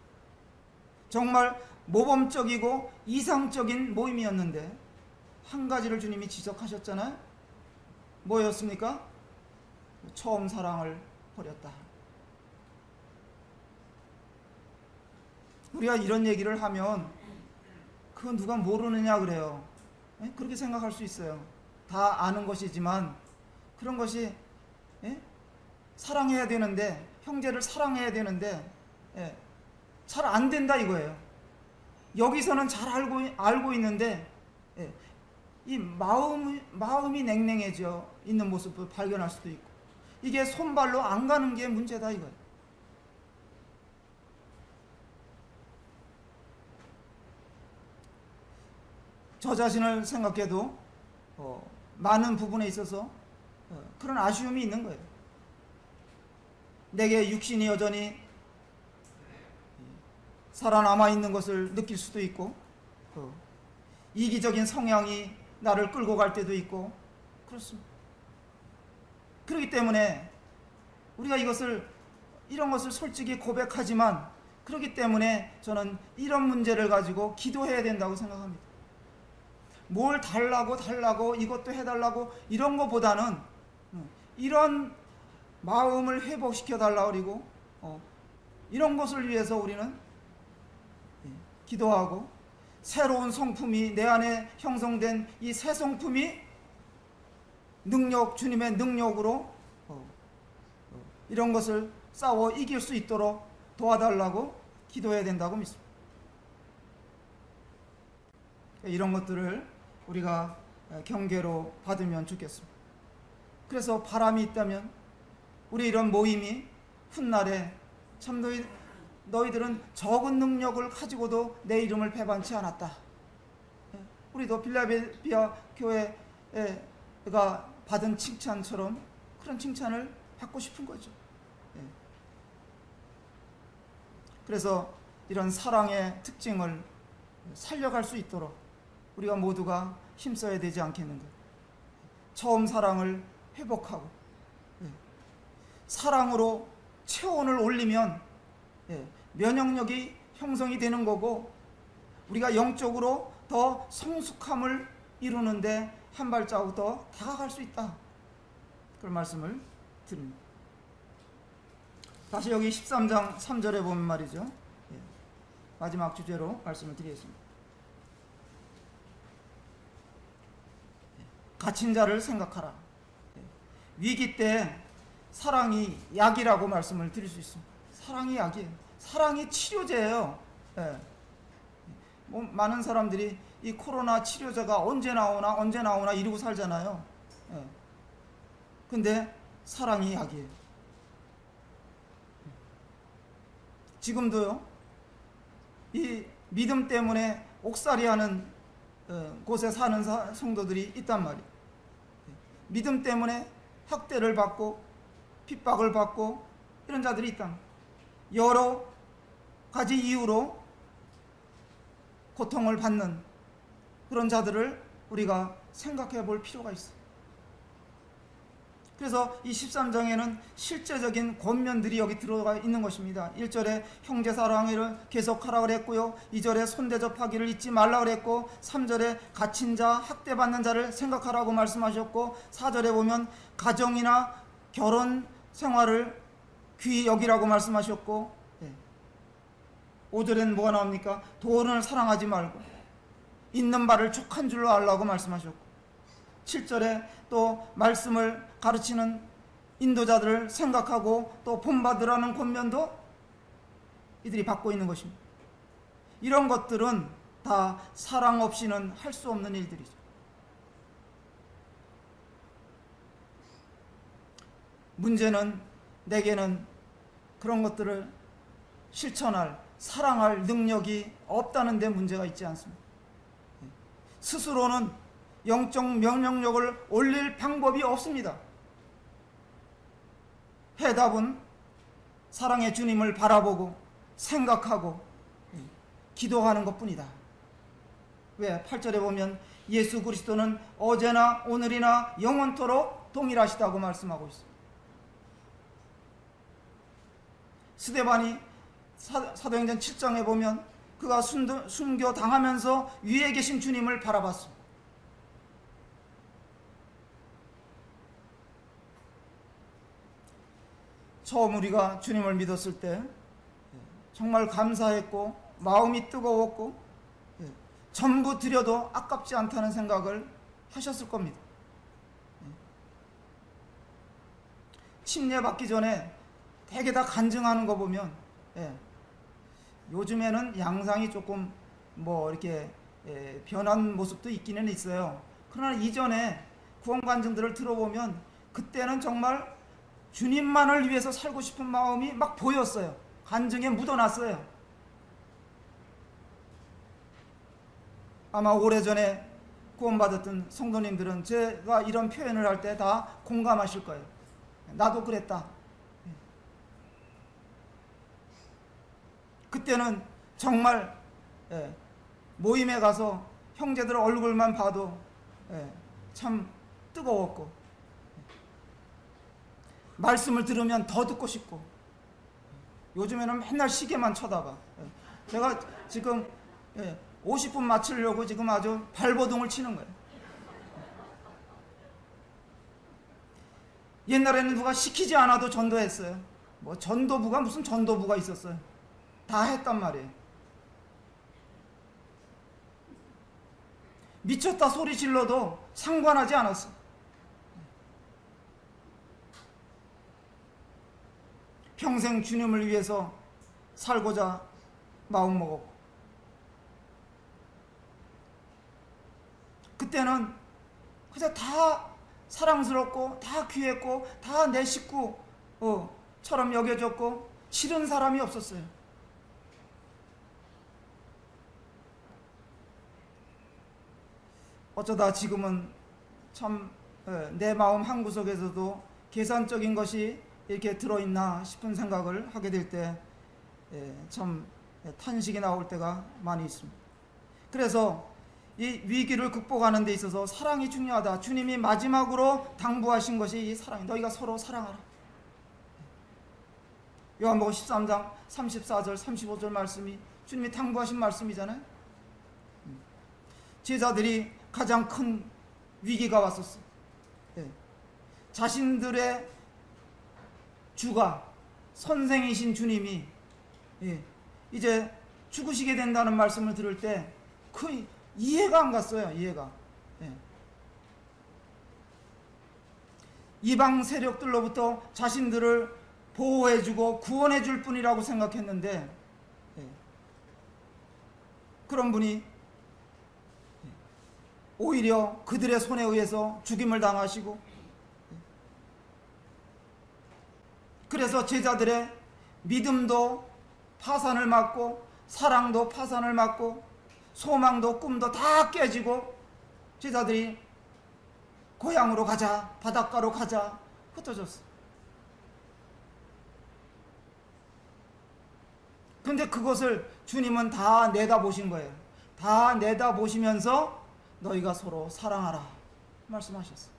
Speaker 1: 정말 모범적이고 이상적인 모임이었는데 한 가지를 주님이 지적하셨잖아요. 뭐였습니까? 처음 사랑을 버렸다. 우리가 이런 얘기를 하면 그건 누가 모르느냐 그래요. 그렇게 생각할 수 있어요. 다 아는 것이지만 그런 것이 사랑해야 되는데, 형제를 사랑해야 되는데 잘 안 된다 이거예요. 여기서는 잘 알고 있는데 이 마음이 냉랭해져 있는 모습을 발견할 수도 있고, 이게 손발로 안 가는 게 문제다 이거예요. 저 자신을 생각해도 많은 부분에 있어서 그런 아쉬움이 있는 거예요. 내게 육신이 여전히 살아남아 있는 것을 느낄 수도 있고, 이기적인 성향이 나를 끌고 갈 때도 있고 그렇습니다. 그렇기 때문에 우리가 이런 것을 솔직히 고백하지만, 그렇기 때문에 저는 이런 문제를 가지고 기도해야 된다고 생각합니다. 뭘 달라고 이것도 해달라고 이런 것보다는 이런 마음을 회복시켜 달라고 그리고 이런 것을 위해서 우리는 기도하고, 새로운 성품이 내 안에 형성된 이 새 성품이 주님의 능력으로 이런 것을 싸워 이길 수 있도록 도와달라고 기도해야 된다고 믿습니다. 이런 것들을 우리가 경계로 받으면 좋겠습니다. 그래서 바람이 있다면 우리 이런 모임이 훗날에 참 너희들은 적은 능력을 가지고도 내 이름을 배반치 않았다. 우리도 필라델피아 교회가 받은 칭찬처럼 그런 칭찬을 받고 싶은 거죠. 그래서 이런 사랑의 특징을 살려갈 수 있도록 우리가 모두가 힘써야 되지 않겠는가. 처음 사랑을 회복하고 사랑으로 체온을 올리면 면역력이 형성이 되는 거고, 우리가 영적으로 더 성숙함을 이루는데 한 발자국 더 다가갈 수 있다. 그런 말씀을 드립니다. 다시 여기 13장 3절에 보면 말이죠. 마지막 주제로 말씀을 드리겠습니다. 갇힌 자를 생각하라. 위기 때 사랑이 약이라고 말씀을 드릴 수 있습니다. 사랑이 약이에요. 사랑이 치료제예요. 많은 사람들이 이 코로나 치료제가 언제 나오나 이러고 살잖아요. 근데 사랑이 약이에요. 지금도요, 이 믿음 때문에 옥살이하는 곳에 사는 성도들이 있단 말이에요. 믿음 때문에 학대를 받고 핍박을 받고 이런 자들이 있다. 여러 가지 이유로 고통을 받는 그런 자들을 우리가 생각해 볼 필요가 있어요. 그래서 이 13장에는 실제적인 권면들이 여기 들어가 있는 것입니다. 1절에 형제 사랑을 계속하라 그랬고요, 2절에 손대접하기를 잊지 말라 그랬고, 3절에 갇힌 자, 학대받는 자를 생각하라고 말씀하셨고, 4절에 보면 가정이나 결혼 생활을 귀히 여기라고 말씀하셨고, 5절에는 뭐가 나옵니까? 돈을 사랑하지 말고 있는 바를 족한 줄로 알라고 말씀하셨고, 7절에 또 말씀을 가르치는 인도자들을 생각하고 또 본받으라는 권면도 이들이 받고 있는 것입니다. 이런 것들은 다 사랑 없이는 할 수 없는 일들이죠. 문제는 내게는 그런 것들을 실천할, 사랑할 능력이 없다는 데 문제가 있지 않습니다. 스스로는 영적 면역력을 올릴 방법이 없습니다. 해답은 사랑의 주님을 바라보고 생각하고 기도하는 것뿐이다. 왜? 8절에 보면 예수 그리스도는 어제나 오늘이나 영원토록 동일하시다고 말씀하고 있습니다. 스데반이 사도행전 7장에 보면 그가 순교 당하면서 위에 계신 주님을 바라봤습니다. 처음 우리가 주님을 믿었을 때 정말 감사했고 마음이 뜨거웠고 전부 드려도 아깝지 않다는 생각을 하셨을 겁니다. 침례 받기 전에 되게 다 간증하는 거 보면 요즘에는 양상이 조금 뭐 이렇게 변한 모습도 있기는 있어요. 그러나 이전에 구원 간증들을 들어보면 그때는 정말 주님만을 위해서 살고 싶은 마음이 막 보였어요. 간증에 묻어났어요. 아마 오래전에 구원받았던 성도님들은 제가 이런 표현을 할 때 다 공감하실 거예요. 나도 그랬다. 그때는 정말 모임에 가서 형제들 얼굴만 봐도 참 뜨거웠고 말씀을 들으면 더 듣고 싶고 요즘에는 맨날 시계만 쳐다봐. 제가 지금 50분 맞추려고 지금 아주 발버둥을 치는 거예요. 옛날에는 누가 시키지 않아도 전도했어요. 뭐 전도부가 무슨 전도부가 있었어요. 다 했단 말이에요. 미쳤다 소리 질러도 상관하지 않았어. 평생 주님을 위해서 살고자 마음먹었고 그때는 그저 다 사랑스럽고 다 귀했고 다 내 식구처럼 여겨졌고 싫은 사람이 없었어요. 어쩌다 지금은 참 내 마음 한구석에서도 계산적인 것이 이렇게 들어있나 싶은 생각을 하게 될 때 참 탄식이 나올 때가 많이 있습니다. 그래서 이 위기를 극복하는 데 있어서 사랑이 중요하다. 주님이 마지막으로 당부하신 것이 이 사랑이 너희가 서로 사랑하라. 요한복음 13장 34절 35절 말씀이 주님이 당부하신 말씀이잖아요. 제자들이 가장 큰 위기가 왔었어요. 자신들의 주가 선생이신 주님이 이제 죽으시게 된다는 말씀을 들을 때 그 이해가 안 갔어요. 이해가. 이방 세력들로부터 자신들을 보호해주고 구원해줄 뿐이라고 생각했는데 그런 분이 오히려 그들의 손에 의해서 죽임을 당하시고 그래서 제자들의 믿음도 파산을 맞고 사랑도 파산을 맞고 소망도 꿈도 다 깨지고 제자들이 고향으로 가자 바닷가로 가자 흩어졌어. 근데 그것을 주님은 다 내다보신 거예요. 다 내다보시면서 너희가 서로 사랑하라 말씀하셨어요.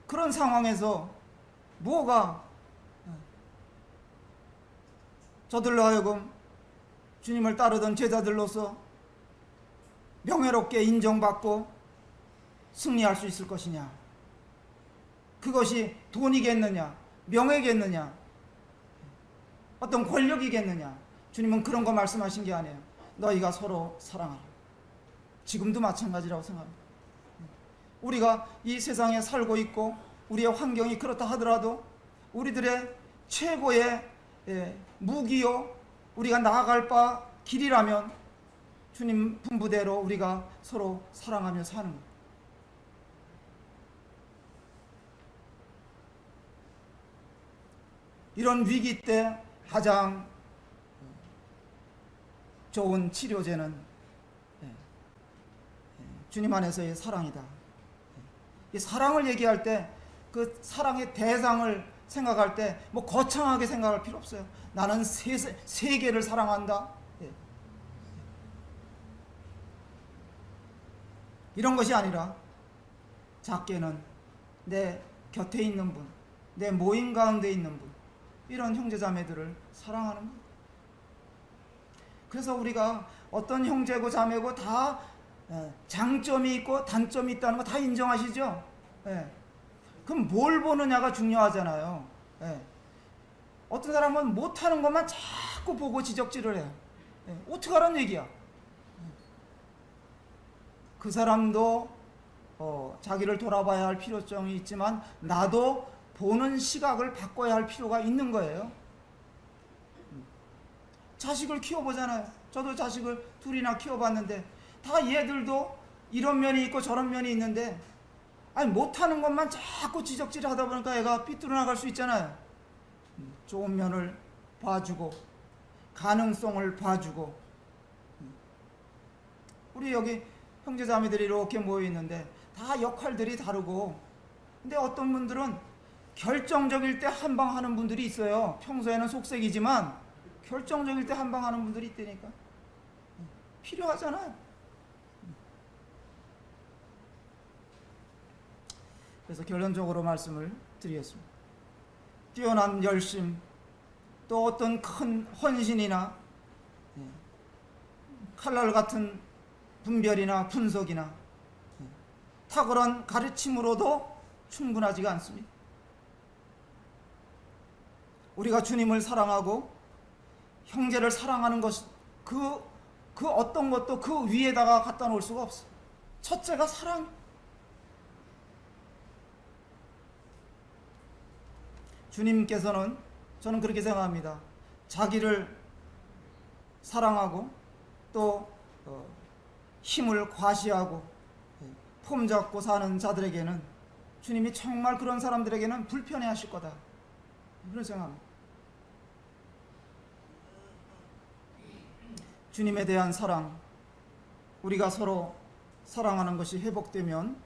Speaker 1: 그런 상황에서 뭐가 저들로 하여금 주님을 따르던 제자들로서 명예롭게 인정받고 승리할 수 있을 것이냐? 그것이 돈이겠느냐? 명예겠느냐? 어떤 권력이겠느냐? 주님은 그런 거 말씀하신 게 아니에요. 너희가 서로 사랑하라. 지금도 마찬가지라고 생각합니다. 우리가 이 세상에 살고 있고 우리의 환경이 그렇다 하더라도 우리들의 최고의 무기요 우리가 나아갈 바 길이라면 주님 분부대로 우리가 서로 사랑하며 사는 것. 이런 위기 때 가장 좋은 치료제는 주님 안에서의 사랑이다. 이 사랑을 얘기할 때 그 사랑의 대상을 생각할 때 뭐 거창하게 생각할 필요 없어요. 나는 세계를 사랑한다. 예. 이런 것이 아니라 작게는 내 곁에 있는 분, 내 모임 가운데 있는 분, 이런 형제자매들을 사랑하는 분. 그래서 우리가 어떤 형제고 자매고 다 장점이 있고 단점이 있다는 거 다 인정하시죠? 예. 그럼 뭘 보느냐가 중요하잖아요. 예. 어떤 사람은 못하는 것만 자꾸 보고 지적질을 해요. 예. 어떻게 하라는 얘기야? 그 사람도 자기를 돌아봐야 할 필요성이 있지만 나도 보는 시각을 바꿔야 할 필요가 있는 거예요. 자식을 키워보잖아요. 저도 자식을 둘이나 키워봤는데 다 얘들도 이런 면이 있고 저런 면이 있는데, 아니 못하는 것만 자꾸 지적질 하다 보니까 애가 삐뚤어나갈 수 있잖아요. 좋은 면을 봐주고 가능성을 봐주고. 우리 여기 형제자매들이 이렇게 모여있는데 다 역할들이 다르고, 근데 어떤 분들은 결정적일 때 한방하는 분들이 있어요. 평소에는 속색이지만 결정적일 때 한방하는 분들이 있다니까. 필요하잖아요. 그래서 결론적으로 말씀을 드리겠습니다. 뛰어난 열심, 또 어떤 큰 헌신이나 칼날 같은 분별이나 분석이나 탁월한 가르침으로도 충분하지가 않습니다. 우리가 주님을 사랑하고 형제를 사랑하는 것, 그 어떤 것도 그 위에다가 갖다 놓을 수가 없어. 첫째가 사랑. 주님께서는, 저는 그렇게 생각합니다, 자기를 사랑하고 또 힘을 과시하고 폼 잡고 사는 자들에게는, 주님이 정말 그런 사람들에게는 불편해 하실 거다, 그런 생각합니다. 주님에 대한 사랑, 우리가 서로 사랑하는 것이 회복되면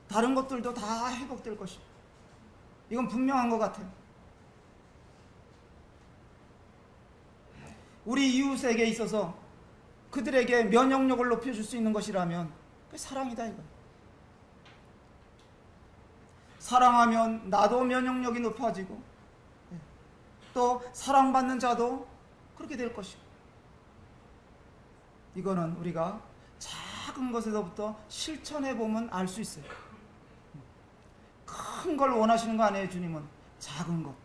Speaker 1: 다른 것들도 다 회복될 것입니다. 이건 분명한 것 같아요. 우리 이웃에게 있어서 그들에게 면역력을 높여줄 수 있는 것이라면 그게 사랑이다, 이거. 사랑하면 나도 면역력이 높아지고 또 사랑받는 자도 그렇게 될 것이고. 이거는 우리가 작은 것에서부터 실천해보면 알 수 있어요. 큰 걸 원하시는 거 아니에요, 주님은. 작은 것,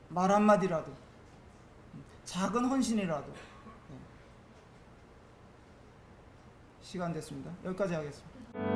Speaker 1: 말 한마디라도, 작은 헌신이라도. 시간 됐습니다. 여기까지 하겠습니다.